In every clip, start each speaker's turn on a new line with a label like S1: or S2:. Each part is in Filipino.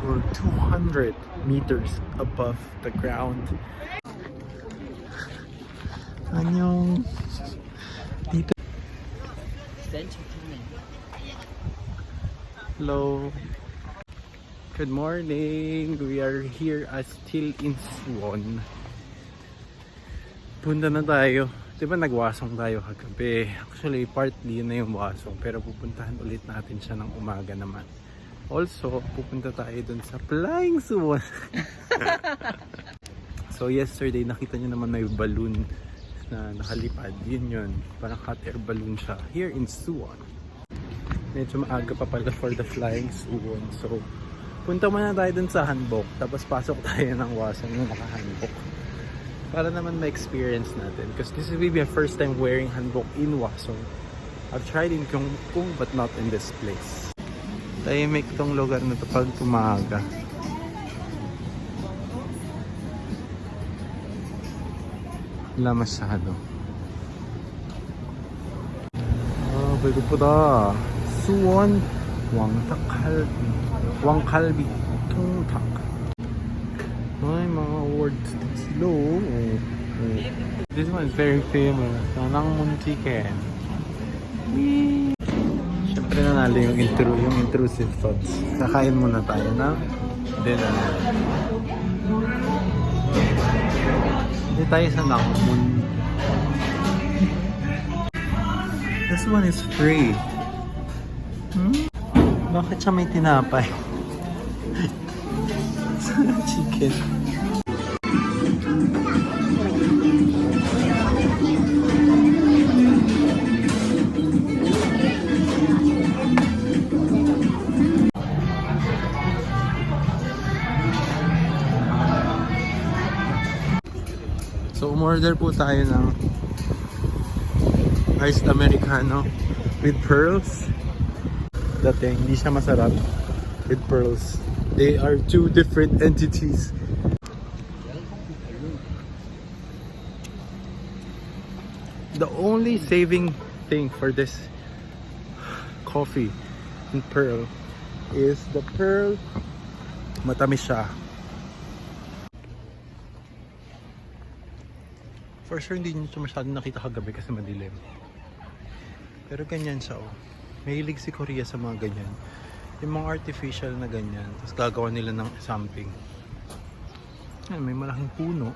S1: We're 200 meters above the ground. Annyeong. Dito. Hello. Good morning. We are here still in Suwon. Punta na tayo. Diba nagwasong tayo kagabi? Actually, partly yun na yung wasong. Pero pupuntahan ulit natin siya ng umaga naman. Also, pupunta tayo dun sa Flying Suwon. So yesterday, nakita nyo naman may balloon na nakalipad. Yun. Parang hot air balloon siya. Here in Suwon. Medyo maaga pa pala for the Flying Suwon. So, punta muna tayo dun sa hanbok. Tapos pasok tayo ng wasong na nakahanbok. Para naman ma-experience natin. Because this will be my first time wearing hanbok in Wasong. I've tried in Gyeonggung but not in this place. Tahimik tong lugar na to pag umaga. Wala masyado. Bago po da. Suwon Wangkalbi Tungtak. Ay, mga words slow. This one is very famous. Nanang Muntiken. Siyempre nanalo yung intrusive thoughts. Kakain muna tayo na dinner. Hindi tayo sa Nangmun. This one is free. Bakit siya may tinapay? Chicken. So umorder po tayo ng iced americano with pearls. Dati hindi siya masarap with pearls. They are two different entities. The only saving thing for this coffee in pearl is the pearl matamis siya. For sure hindi nyo masyadong nakita kagabi kasi madilim. Pero ganyan siya oh. Mahilig si Korea sa mga ganyan. Yung mga artificial na ganyan. Tapos gagawa nila ng something. Yan, may malaking puno.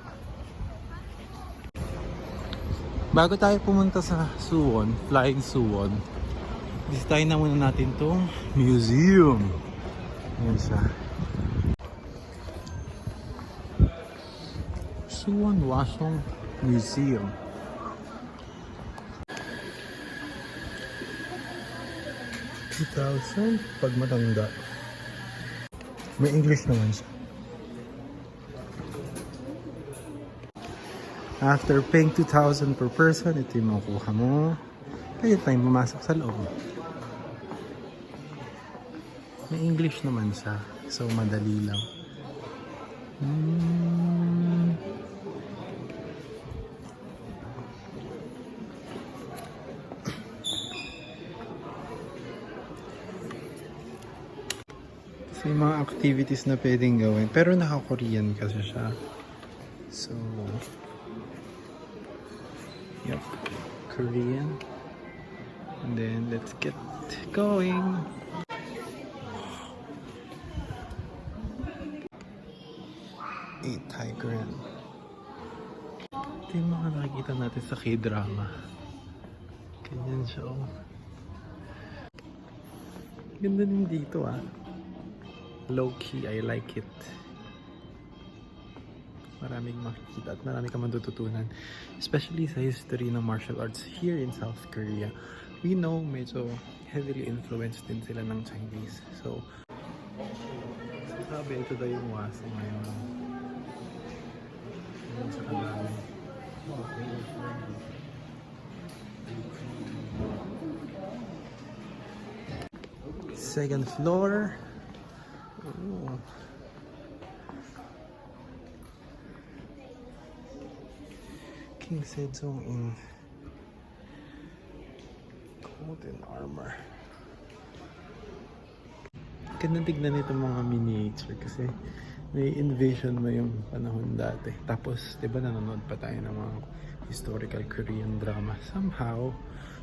S1: Bago tayo pumunta sa Suwon, Flying Suwon, bisitahin na muna natin tong museum. Yan siya. Suwon Wasong Museum. $2,000 pag matanda. May English naman siya. After paying $2,000 per person, ito yung makukuha mo. Kaya tayong pumasok sa loob. May English naman siya. So madali lang. May mga activities na pwedeng gawin. Pero naka-Korean kasi siya. So, yep. Korean. And then, let's get going. Thai Grand. Ito yung mga nakikita natin sa K-drama. Ganyan siya. Ganda din dito ah. Low-key, I like it. Maraming makikita at marami kang matututunan. Especially sa history ng martial arts here in South Korea. We know medyo heavily influenced din sila ng Chinese. So, sabi ito daw yung waso ngayon. Sa kanal. Second floor. Ooh. King Sejong in golden armor. Ganda tignan itong mga miniature kasi may envision mo yung panahon dati. Tapos, di ba nanonood pa tayo ng mga historical Korean drama. Somehow,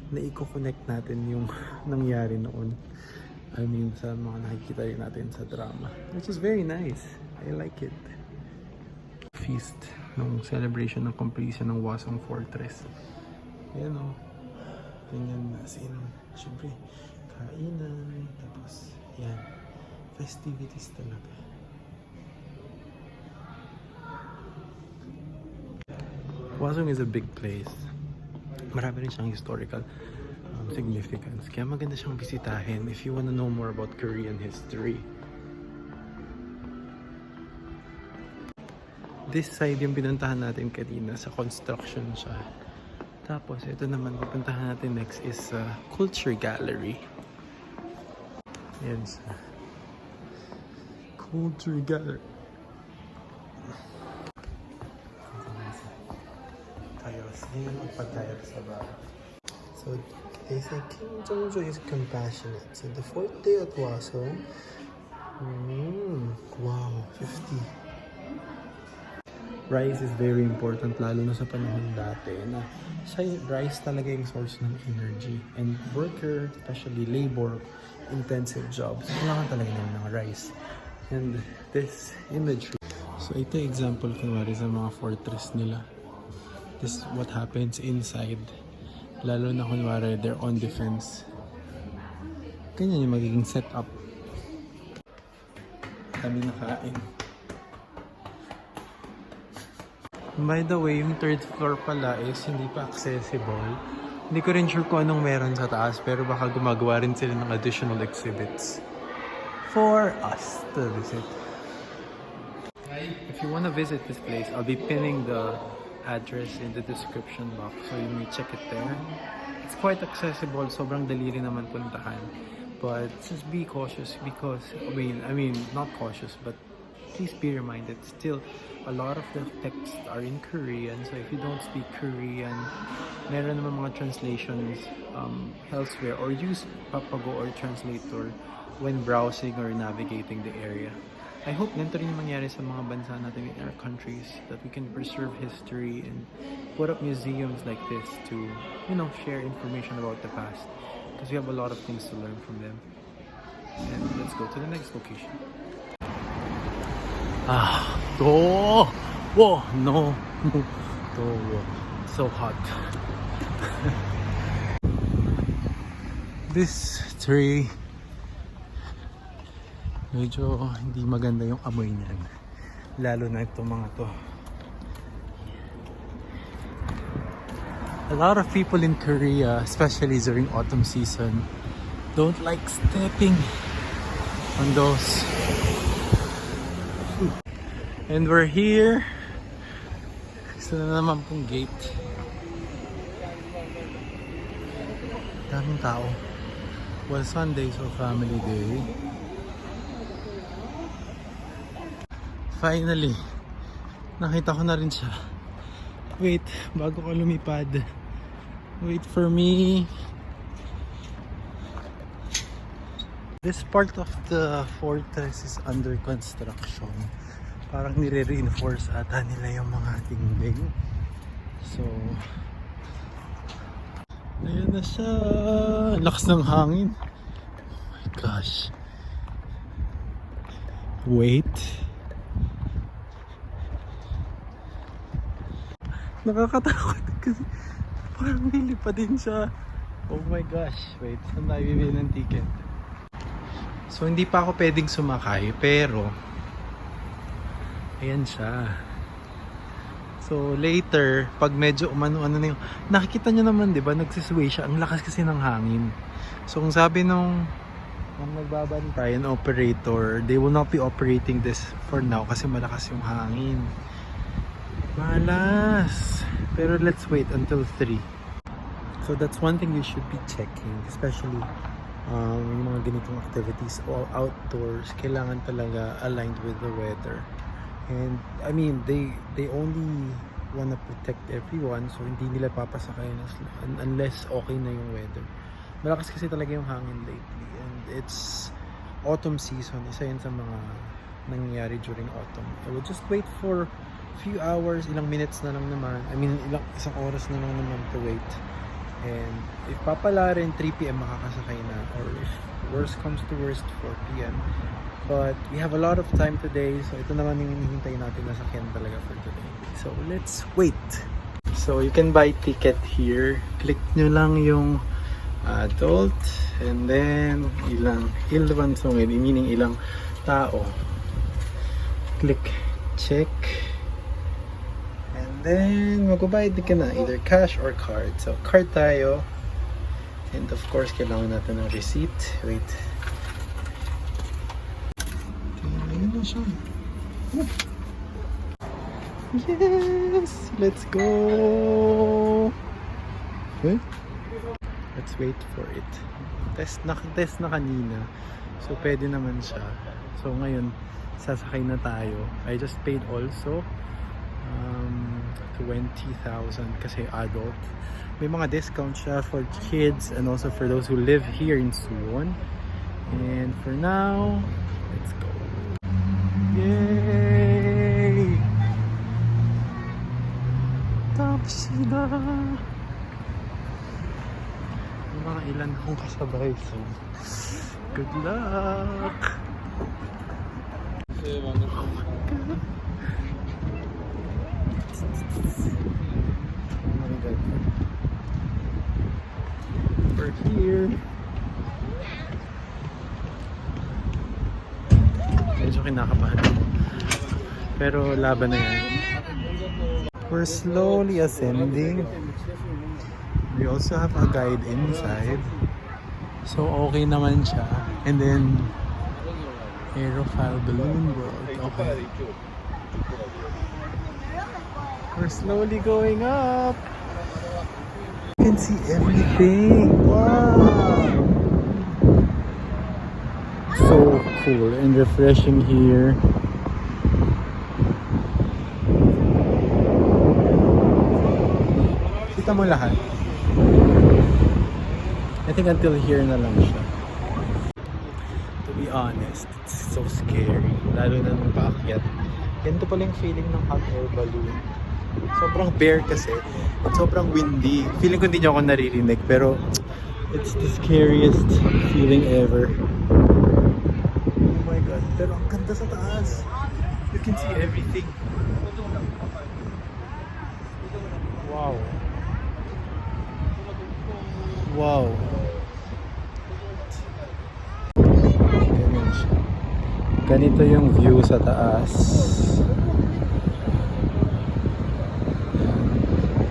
S1: naiko-connect natin yung nangyari noon. I mean, sa mga nakikita rin natin sa drama. Which is very nice. I like it. Feast nung celebration ng completion ng Hwasong Fortress. Ayan o. Ganyan na sin. Siyempre, kainan. Tapos, yan. Festivities talaga. Hwasong is a big place. Marami rin siyang historical significance. Kaya maganda siyang bisitahin if you wanna know more about Korean history. This side yung pinuntahan natin kanina, sa construction siya. Tapos ito naman pupuntahan natin next is Culture Gallery. Yan siya. Culture Gallery. Yun ang pagkayat sa bahay. So, they say Kim Jong-jo is compassionate. So, the fourth day at Hwasong, wow, 50. Rice is very important, lalo na sa panahon dati, na rice talaga yung source ng energy. And worker, especially labor-intensive jobs, kailangan talaga nila ng rice. And this imagery. So, ito example kunwari sa mga fortress nila. This is what happens inside. Lalo na kunwari they're on defense. Ganyan yung magiging setup. Kami nakain. By the way, yung third floor pala is hindi pa accessible. Hindi ko rin sure kung anong meron sa taas, pero baka gumagawa rin sila ng additional exhibits for us to visit. If you wanna visit this place, I'll be pinning the address in the description box, so you may check it there. It's quite accessible, sobrang dali rin naman puntahan, but just be cautious because I mean not cautious, but please be reminded still a lot of the texts are in Korean, so if you don't speak Korean, meron naman mga translations elsewhere, or use Papago or translator when browsing or navigating the area. I hope ganito rin yung mangyari sa mga bansa natin in our countries, that we can preserve history and put up museums like this to, you know, share information about the past, because we have a lot of things to learn from them. And let's go to the next location. Whoa, no, so hot. This tree, medyo hindi maganda yung amoy niyan, lalo na itong mga to. A lot of people in Korea, especially during autumn season, don't like stepping on those. And we're here. Isa na naman pong gate. Daming tao. Well, Sunday, so family day. Finally, nakita ko na rin siya. Wait, bago ko lumipad. Wait for me. This part of the fortress is under construction. Parang nire-reinforce ata nila yung mga dingding. So, ayan na siya. Lakas ng hangin. Oh my gosh. Wait. Nakakatakot kasi parang nilipad din siya. Oh my gosh. Wait, saan tayo bibili ng ticket? So, hindi pa ako pwedeng sumakay, pero ayan siya. So, later, pag medyo umano-ano na yung, nakikita nyo naman, di ba, nagsisway siya. Ang lakas kasi ng hangin. So, kung sabi nung nagbabantay, an operator, they will not be operating this for now kasi malakas yung hangin. Malas. Pero let's wait until 3. So that's one thing you should be checking, especially yung mga ganitong activities or outdoors, kailangan talaga aligned with the weather. And I mean, they only wanna protect everyone, so hindi nila papasakay unless okay na yung weather. Malakas kasi talaga yung hangin lately, and it's autumn season. Isa yun sa mga nangyayari during autumn. I will just wait for few hours, ilang minutes na lang naman. I mean, isang oras na lang naman to wait. And if papala rin, 3 p.m. makakasakay na. Or if worst comes to worst, 4 p.m. But we have a lot of time today. So ito naman yung hinihintay natin na sakyan talaga for today. So let's wait. So you can buy ticket here. Click nyo lang yung adult. And then ilang sungit, meaning ilang tao. Click check. And then magbabayad ka na, either cash or card. So card tayo. And of course kailangan natin ng receipt. Wait. Ayun na siya. Yes! Let's go! Okay. Let's wait for it. Test na kanina. So pwede naman siya. So ngayon sasakay na tayo. I just paid also 20,000 kasi adult. May mga discount siya for kids and also for those who live here in Suwon. And for now, let's go. Yay! Tapos na. May mga ilan akong kasabay. So, good luck! Oh my God. We're here. Medyo kinakabahan ako. Pero laban na yan. We're slowly ascending. We also have a guide inside. So okay naman siya. And then Aerophile Balloon World. Okay. We're slowly going up. You can see everything. Wow! So cool and refreshing here. Kita mo lahat. I think until here na lang siya. To be honest, it's so scary. Lalo na nung paakyat. Ganito pala yung feeling ng hot air balloon. Sobrang bare kasi. At sobrang windy. Feeling ko hindi niyo ako naririnig. Pero it's the scariest feeling ever. Oh my God. Pero ang ganda sa taas. You can see everything. Wow. Wow. Ganyan siya. Ganito yung view sa taas.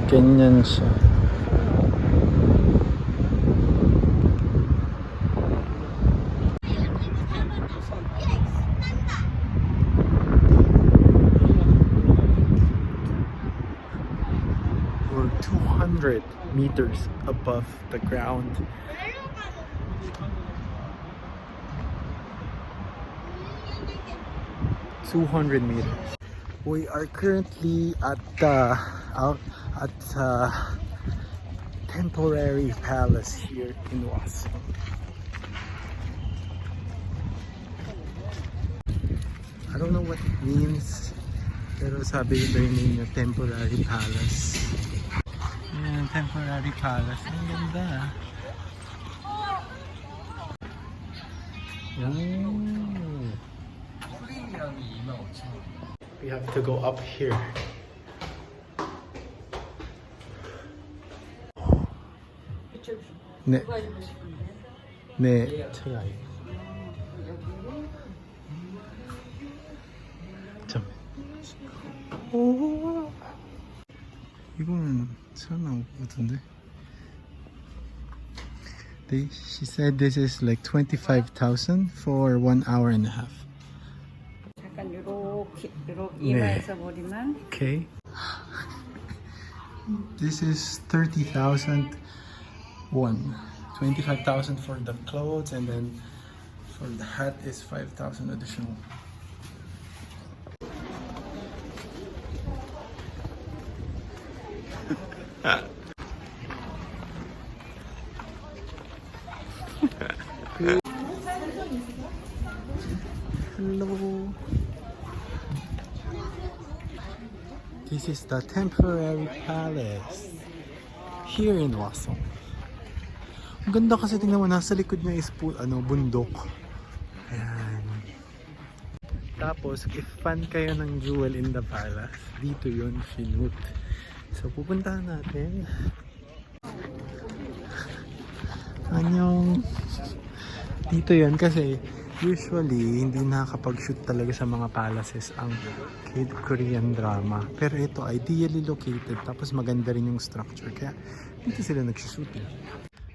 S1: Ganyan siya. We're 200 meters above the ground. $200. We are currently at temporary palace here in Hwasun. I don't know what it means, pero sabi ito yung name niya, temporary palace. Ayan, temporary palace. Ang ganda. We have to go up here. 네. 네, 제가 잠깐만. 오. 이거는 사나 같은데. She said this is like 25,000 for 1 hour and a half.
S2: 잠깐 요렇게 이마에서 머리만.
S1: Okay. This is 30,000 won. 25,000 for the clothes, and then for the hat is 5,000 additional. This is the temporary palace here in Hwaseong. Ang ganda kasi tingnan mo, nasa likod niya is bundok. Ayan. Tapos, if fan kayo ng Jewel in the Palace, dito yun, Sinut. So, pupuntahan natin. Anyong dito yun kasi usually hindi nakakapag-shoot talaga sa mga palaces ang Korean drama. Pero ito ideally located tapos maganda rin yung structure kaya dito sila nagsushoot.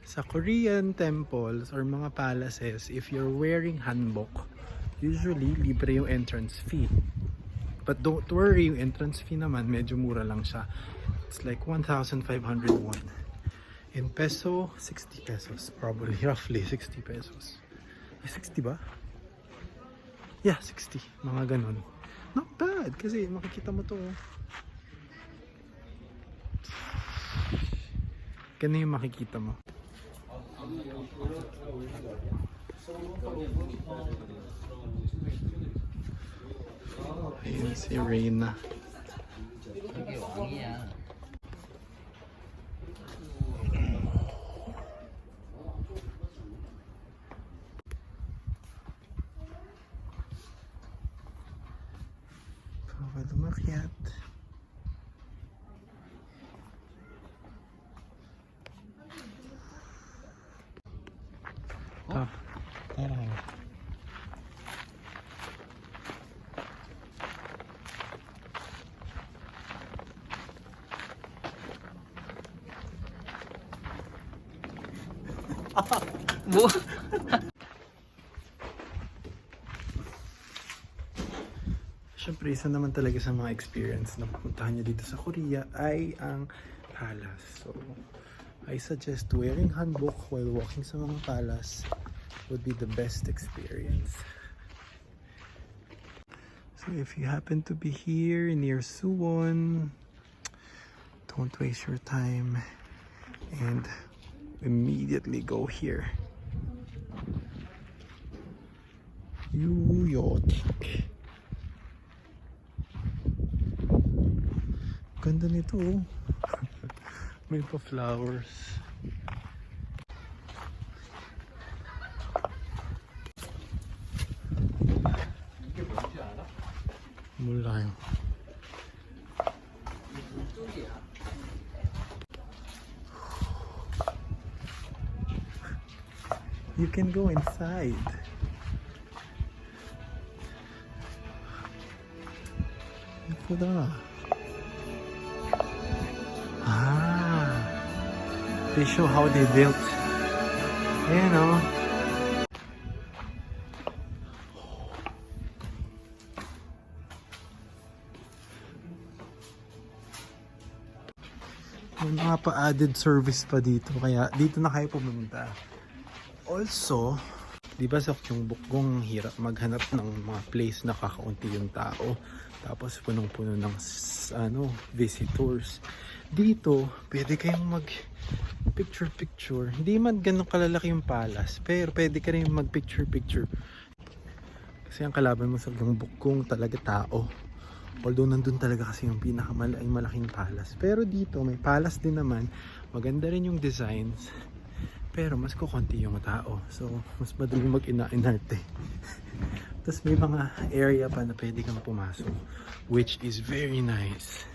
S1: Sa Korean temples or mga palaces, if you're wearing hanbok, usually libre yung entrance fee. But don't worry, yung entrance fee naman medyo mura lang siya. It's like 1,500 won. In peso, 60 pesos. Probably, roughly 60 pesos. 60 ba? Yeah, 60. Mga ganun. Not bad, kasi makikita mo to. Ganun yung makikita mo. Ayun si Reyna. Bawal umakyat. Tara.
S2: 뭐?
S1: Siyempre, isa naman talaga sa mga experience na pupuntahan nyo dito sa Korea ay ang palace. So, I suggest wearing hanbok while walking sa mga palace would be the best experience. So, if you happen to be here near Suwon, don't waste your time and immediately go here. Yuyotik. Ganda nito oh. May pa flowers. 몰라요. You can go inside. 예쁘다. They show how they built. You know. May mga pa-added service pa dito, kaya dito na kayo pumunta. Also, di ba sa Gyeongbokgung hirap maghanap ng mga place na kakaunti yung tao, tapos punong-puno ng visitors. Dito, pwede kayong mag picture. Hindi man ganun kalalaki yung palace, pero pwede ka rin mag picture. Kasi ang kalaban mo sa Gyeongbokgung talaga tao. Although nandun talaga kasi yung malaking palace. Pero dito may palace din naman. Maganda rin yung designs. Pero mas kukunti yung tao. So mas madaling mag-inarte. Tapos may mga area pa na pwede kang pumasok, which is very nice.